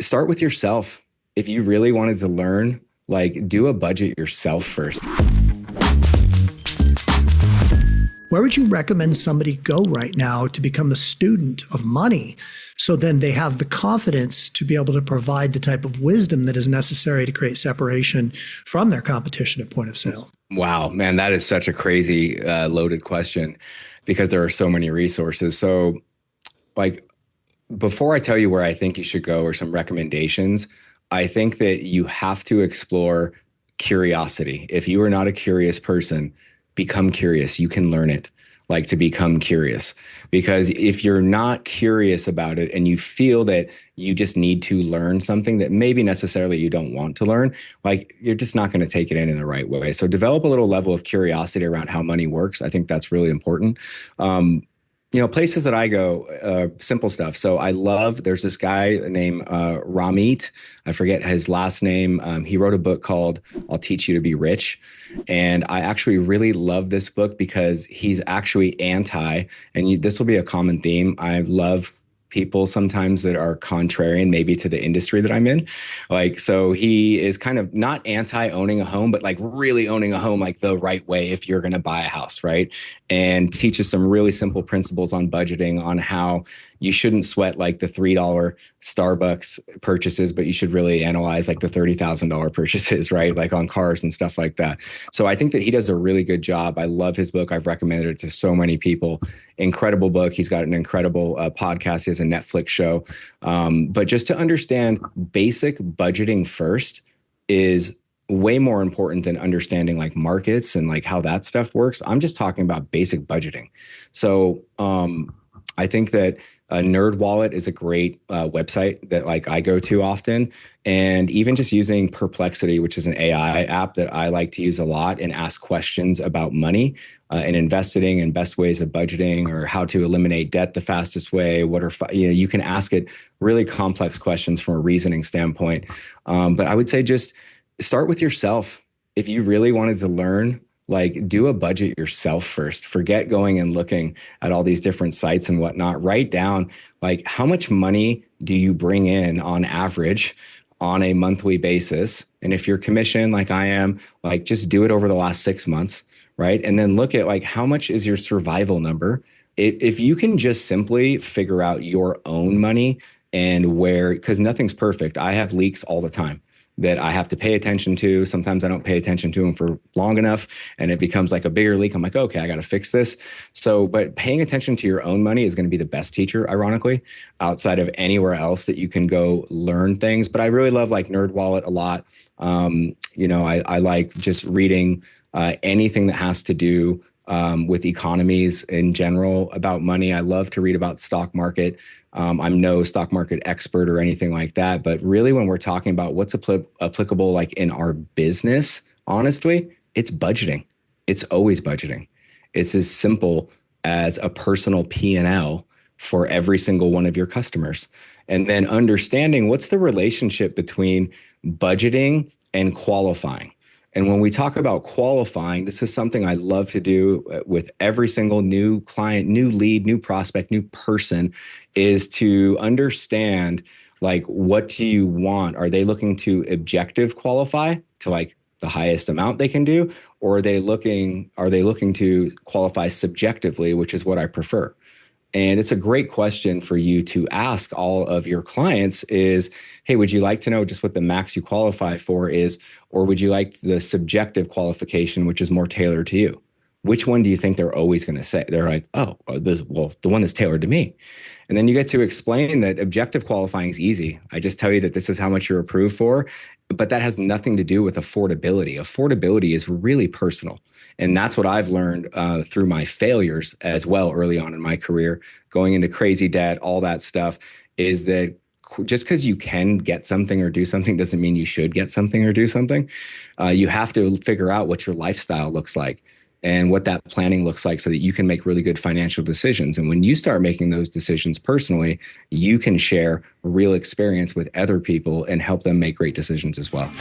Start with yourself. If you really wanted to learn, like do a budget yourself first. Where would you recommend somebody go right now to become a student of money so then they have the confidence to be able to provide the type of wisdom that is necessary to create separation from their competition at point of sale? Wow, man, that is such a crazy loaded question because there are so many resources. So like before I tell you where I think you should go or some recommendations, I think that you have to explore curiosity. If you are not a curious person, become curious. You can learn it, like to become curious. Because if you're not curious about it and you feel that you just need to learn something that maybe necessarily you don't want to learn, like you're just not going to take it in the right way. So develop a little level of curiosity around how money works. I think that's really important. Places that I go, simple stuff. So there's this guy named Ramit. I forget his last name. He wrote a book called I'll Teach You to Be Rich. And I actually really love this book because he's actually this will be a common theme. I love people sometimes that are contrarian maybe to the industry that I'm in. So he is kind of not anti owning a home, but like really owning a home like the right way if you're going to buy a house, right? And teaches some really simple principles on budgeting, on how you shouldn't sweat like the $3 Starbucks purchases, but you should really analyze like the $30,000 purchases, right? Like on cars and stuff like that. So I think that he does a really good job. I love his book. I've recommended it to so many people. Incredible book. He's got an incredible podcast. He has a Netflix show. But just to understand basic budgeting first is way more important than understanding like markets and like how that stuff works. I'm just talking about basic budgeting. So I think that NerdWallet is a great website that like I go to often. And even just using Perplexity, which is an AI app that I like to use a lot and ask questions about money and investing and best ways of budgeting or how to eliminate debt the fastest way. You can ask it really complex questions from a reasoning standpoint. But I would say just start with yourself. If you really wanted to learn, like do a budget yourself first. Forget going and looking at all these different sites and whatnot. Write down like how much money do you bring in on average on a monthly basis? And if you're commissioned like I am, like just do it over the last 6 months, right? And then look at like how much is your survival number? If you can just simply figure out your own money and because nothing's perfect. I have leaks all the time that I have to pay attention to. Sometimes I don't pay attention to them for long enough and it becomes like a bigger leak. I'm like, okay, I got to fix this. But paying attention to your own money is going to be the best teacher, ironically, outside of anywhere else that you can go learn things. But I really love like NerdWallet a lot. I like just reading anything that has to do with economies in general about money. I love to read about stock market. I'm no stock market expert or anything like that, but really when we're talking about what's applicable like in our business, honestly, it's budgeting. It's always budgeting. It's as simple as a personal P&L for every single one of your customers. And then understanding what's the relationship between budgeting and qualifying. And when we talk about qualifying, this is something I love to do with every single new client, new lead, new prospect, new person, is to understand like, what do you want? Are they looking to objective qualify to like the highest amount they can do? Or are they looking to qualify subjectively, which is what I prefer? And it's a great question for you to ask all of your clients is, hey, would you like to know just what the max you qualify for is? Or would you like the subjective qualification, which is more tailored to you? Which one do you think they're always going to say? They're like, the one that's tailored to me. And then you get to explain that objective qualifying is easy. I just tell you that this is how much you're approved for, but that has nothing to do with affordability. Affordability is really personal. And that's what I've learned through my failures as well early on in my career, going into crazy debt, all that stuff, is that just because you can get something or do something doesn't mean you should get something or do something. You have to figure out what your lifestyle looks like and what that planning looks like so that you can make really good financial decisions. And when you start making those decisions personally, you can share real experience with other people and help them make great decisions as well.